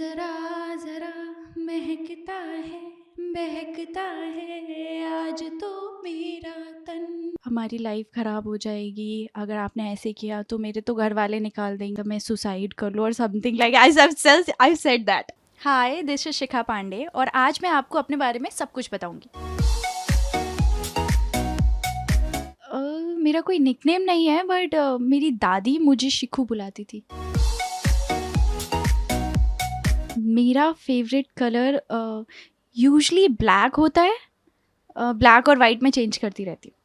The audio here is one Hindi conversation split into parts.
जरा जरा महकता है बहकता है आज तो मेरा तन। हमारी लाइफ ख़राब हो जाएगी अगर आपने ऐसे किया तो मेरे तो घर वाले निकाल देंगे, मैं सुसाइड कर लूँ और something like I said that. Hi, this is Shikha Pandey और आज मैं आपको अपने बारे में सब कुछ बताऊंगी। मेरा कोई निकनेम नहीं है बट मेरी दादी मुझे शिखू बुलाती थी। मेरा फेवरेट कलर यूजली ब्लैक होता है। ब्लैक और वाइट में चेंज करती रहती हूँ।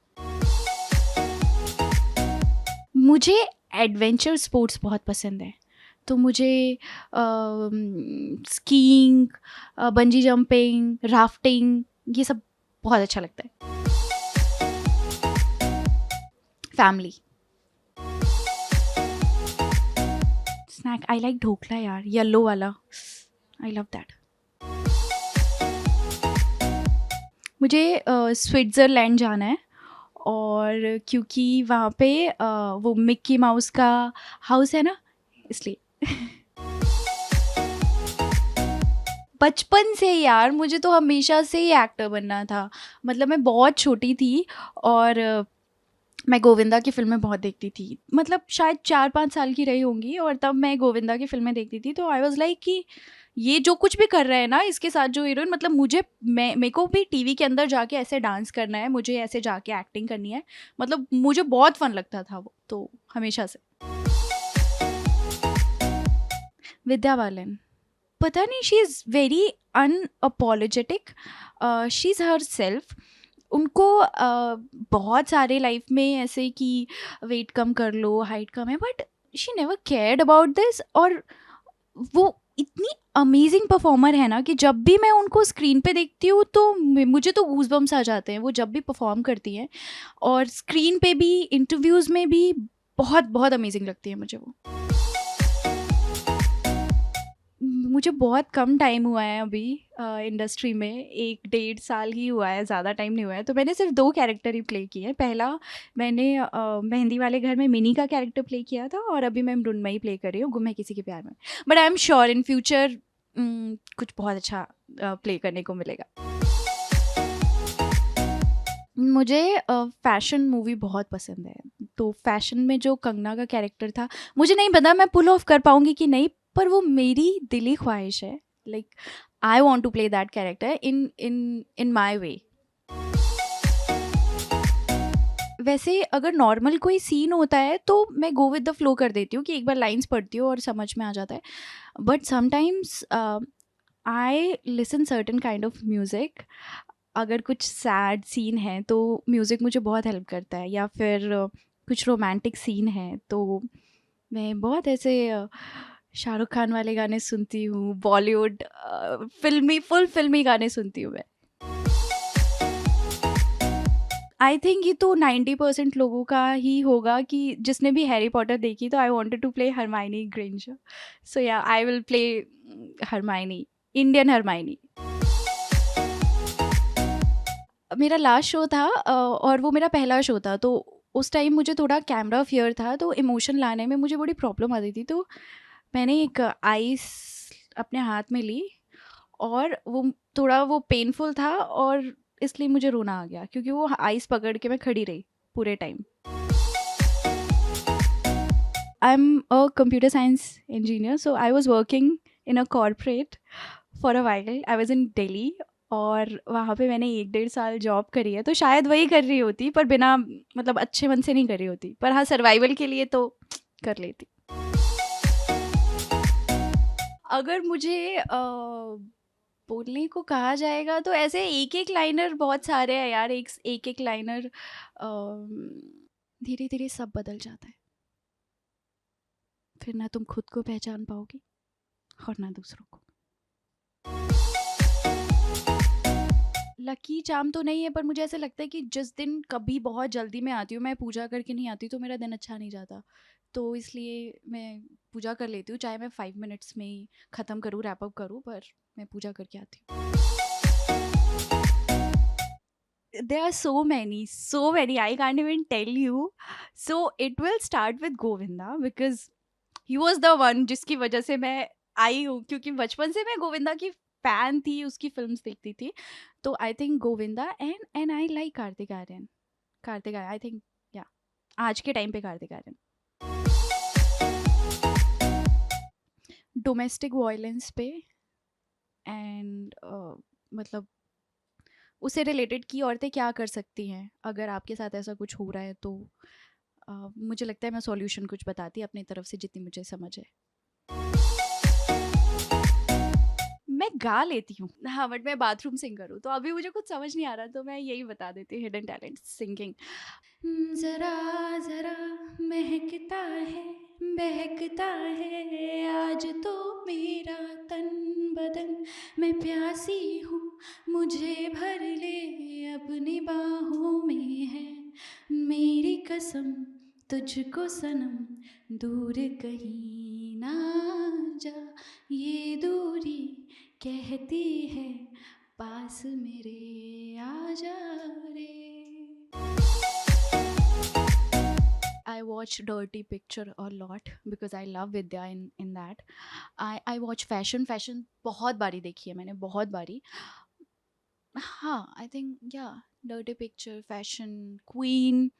मुझे एडवेंचर स्पोर्ट्स बहुत पसंद है, तो मुझे स्कीइंग, बंजी जंपिंग, राफ्टिंग ये सब बहुत अच्छा लगता है। Family snack I like dhokla यार, येलो वाला, आई लव दैट। मुझे स्विट्ज़रलैंड जाना है और क्योंकि वहाँ पे वो मिक्की माउस का हाउस है ना, इसलिए। बचपन से यार मुझे तो हमेशा से ही एक्टर बनना था। मतलब मैं बहुत छोटी थी और मैं गोविंदा की फ़िल्में बहुत देखती थी। मतलब शायद 4-5 साल की रही होंगी और तब मैं गोविंदा की फ़िल्में देखती थी, तो आई वाज़ लाइक कि ये जो कुछ भी कर रहे हैं ना इसके साथ जो हीरोइन, मतलब मेरे को भी टीवी के अंदर जाके ऐसे डांस करना है, मुझे ऐसे जाके एक्टिंग करनी है। मतलब मुझे बहुत फ़न लगता था वो, तो हमेशा से। विद्या बालन, पता नहीं, she is very unapologetic, she is herself. उनको बहुत सारे लाइफ में ऐसे कि वेट कम कर लो, हाइट कम है, but she never cared about this. और वो इतनी अमेजिंग परफॉर्मर है ना कि जब भी मैं उनको स्क्रीन पे देखती हूँ तो मुझे तो गूज़बम्स आ जाते हैं वो जब भी परफॉर्म करती हैं। और स्क्रीन पे भी, इंटरव्यूज़ में भी बहुत बहुत अमेजिंग लगती है मुझे वो। मुझे बहुत कम टाइम हुआ है अभी इंडस्ट्री में, 1-1.5 साल ही हुआ है, ज़्यादा टाइम नहीं हुआ है। तो मैंने सिर्फ 2 कैरेक्टर ही प्ले किए हैं। पहला मैंने मेहंदी वाले घर में मिनी का कैरेक्टर प्ले किया था और अभी मैं मृण्मयी प्ले कर रही हूँ गुम है किसी के प्यार में। But I am sure in future कुछ बहुत अच्छा प्ले करने को मिलेगा। मुझे फ़ैशन मूवी बहुत पसंद है, तो फ़ैशन में जो कंगना का कैरेक्टर था, मुझे नहीं पता मैं पुल ऑफ कर पाऊँगी कि नहीं, पर वो मेरी दिली ख्वाहिश है। Like I want to play that character in in in my way. वैसे अगर नॉर्मल कोई सीन होता है तो मैं गो विद द फ्लो कर देती हूँ कि एक बार लाइन्स पढ़ती हूँ और समझ में आ जाता है। But sometimes I listen certain kind of music. अगर कुछ सैड सीन है तो म्यूज़िक मुझे बहुत हेल्प करता है, या फिर कुछ रोमांटिक सीन है तो मैं बहुत ऐसे शाहरुख खान वाले गाने सुनती हूँ, बॉलीवुड फिल्मी गाने सुनती हूँ मैं। आई थिंक ये तो 90% लोगों का ही होगा कि जिसने भी हैरी पॉटर देखी, तो I wanted to play Hermione Granger. So yeah I will play Hermione, Indian Hermione. मेरा लास्ट शो था और वो मेरा पहला शो था, तो उस टाइम मुझे थोड़ा कैमरा फियर था, तो इमोशन लाने में मुझे बड़ी प्रॉब्लम आती थी। तो मैंने एक आइस अपने हाथ में ली और वो थोड़ा वो पेनफुल था और इसलिए मुझे रोना आ गया क्योंकि वो आइस पकड़ के मैं खड़ी रही पूरे time. I am a computer science engineer, so I was working in a corporate for a while. I was in Delhi और वहाँ पे मैंने 1-1.5 साल जॉब करी है, तो शायद वही कर रही होती, पर बिना मतलब अच्छे मन से नहीं कर रही होती, पर हाँ सर्वाइवल के लिए तो कर लेती। अगर मुझे बोलने को कहा जाएगा तो ऐसे एक-एक लाइनर बहुत सारे हैं यार, एक-एक लाइनर धीरे-धीरे सब बदल जाता है। फिर ना तुम खुद को पहचान पाओगी और ना दूसरों को। लकी चार्म तो नहीं है, पर मुझे ऐसा लगता है कि जिस दिन कभी बहुत जल्दी में आती हूँ, मैं पूजा करके नहीं आती तो मेरा दिन अच्छा नहीं जाता। तो इसलिए मैं पूजा कर लेती हूँ, चाहे मैं 5 मिनट्स में ही ख़त्म करूँ, रैप अप करूँ, पर मैं पूजा करके आती हूँ। There are so many, I can't even tell you. So it will start with Govinda because he was the one जिसकी वजह से मैं आई हूँ, क्योंकि बचपन से मैं गोविंदा की फैन थी, उसकी फ़िल्म्स देखती थी। तो I think Govinda and I like Kartik Aaryan. Kartik Aaryan I think, या आज के टाइम पे कार्तिक आर्यन। डोमेस्टिक वायलेंस पे एंड मतलब उससे रिलेटेड कि औरतें क्या कर सकती हैं अगर आपके साथ ऐसा कुछ हो रहा है, तो मुझे लगता है मैं सॉल्यूशन कुछ बताती अपनी तरफ से जितनी मुझे समझ है। मैं गा लेती हूँ, हाँ, बट मैं बाथरूम सिंगर हूँ, तो अभी मुझे कुछ समझ नहीं आ रहा, तो मैं यही बता देती हूँ, हिडन टैलेंट सिंगिंग। जरा जरा महकता है, बहकता है आज तो मेरा तन बदन, मैं प्यासी हूँ मुझे भर ले अपनी बाहों में है मेरी कसम, तुझको सनम दूर कहीं ना जा, ये दूरी कहती है पास मेरे आ जा रे। I watch Dirty Picture a lot because I love Vidya in that. I watch fashion बहुत बारी देखी है मैंने, बहुत बारी। हाँ, I think yeah, Dirty Picture, Fashion, Queen.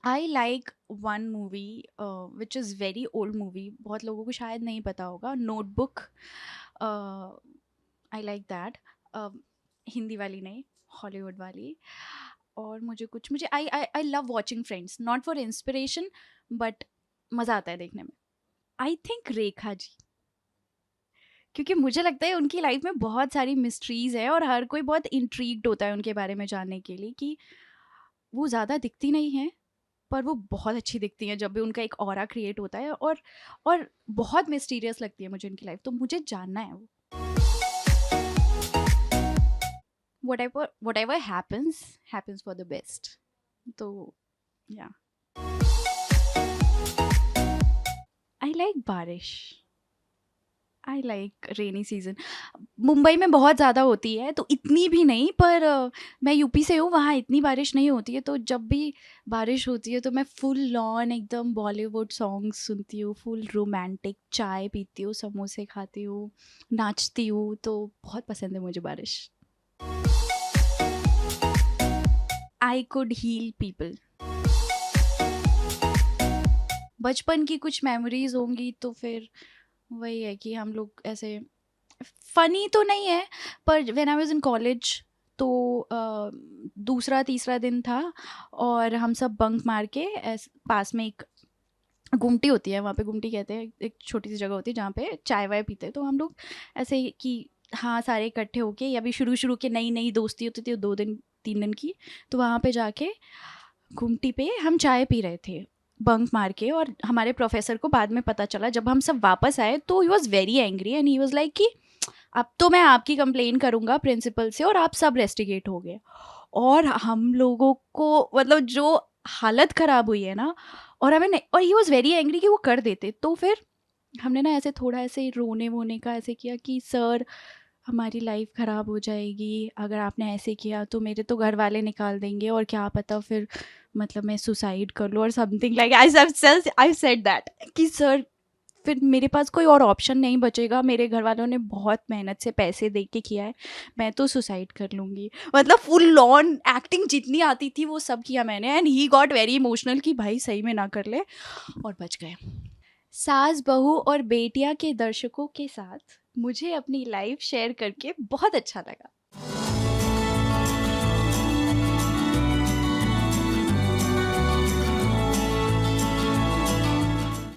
I like one movie which is very old movie, बहुत लोगों को शायद नहीं पता होगा, Notebook. I like that. Hindi वाली नहीं, हॉलीवुड वाली। और मुझे I love watching friends, not for inspiration but मज़ा आता है देखने में। आई थिंक रेखा जी, क्योंकि मुझे लगता है उनकी लाइफ में बहुत सारी मिस्ट्रीज है और हर कोई बहुत इंट्रीग्ड होता है उनके बारे में जानने के लिए, कि वो ज़्यादा दिखती नहीं है पर वो बहुत अच्छी दिखती हैं जब भी उनका एक ऑरा क्रिएट होता है, और बहुत मिस्टीरियस लगती है मुझे उनकी लाइफ, तो मुझे जानना है वो। whatever happens for the best, तो yeah. I like बारिश, I like rainy season. Mumbai में बहुत ज़्यादा होती है, तो इतनी भी नहीं, पर मैं यूपी से हूँ, वहाँ इतनी बारिश नहीं होती है, तो जब भी बारिश होती है तो मैं फुल लॉन एकदम बॉलीवुड सॉन्ग्स सुनती हूँ, फुल रोमांटिक, चाय पीती हूँ, समोसे खाती हूँ, नाचती हूँ, तो बहुत पसंद है मुझे बारिश। I could heal people. बचपन की कुछ मेमोरीज होंगी, तो फिर वही है कि हम लोग ऐसे, फ़नी तो नहीं है, पर when I was in college, तो दूसरा तीसरा दिन था और हम सब बंक मार के पास में एक गुमटी होती है, वहाँ पे गुमटी कहते हैं, एक छोटी सी जगह होती है जहाँ पे चाय वाय पीते हैं, तो हम लोग ऐसे कि हाँ सारे इकट्ठे होके, या भी शुरू के नई नई दोस्ती होती थी 2 दिन 3 दिन की, तो वहाँ पे जाके गुमटी पे हम चाय पी रहे थे बंक मार के, और हमारे प्रोफेसर को बाद में पता चला जब हम सब वापस आए, तो he was very angry and he was like कि अब तो मैं आपकी कंप्लेन करूँगा प्रिंसिपल से, और आप सब रेस्टिगेट हो गए। और हम लोगों को मतलब जो हालत ख़राब हुई है ना, और हमें नहीं, और ही वॉज़ वेरी एंग्री कि वो कर देते, तो फिर हमने ना ऐसे थोड़ा ऐसे रोने वोने का ऐसे किया कि सर हमारी लाइफ ख़राब हो जाएगी अगर आपने ऐसे किया, तो मेरे तो घर वाले निकाल देंगे, और क्या पता फिर मतलब मैं सुसाइड कर लूँ और something like I said that कि सर फिर मेरे पास कोई और ऑप्शन नहीं बचेगा, मेरे घर वालों ने बहुत मेहनत से पैसे दे के किया है, मैं तो सुसाइड कर लूँगी। मतलब फुल ऑन एक्टिंग जितनी आती थी वो सब किया मैंने, and he got very emotional कि भाई सही में ना कर ले, और बच गए। सास बहू और बेटियां के दर्शकों के साथ मुझे अपनी लाइफ शेयर करके बहुत अच्छा लगा।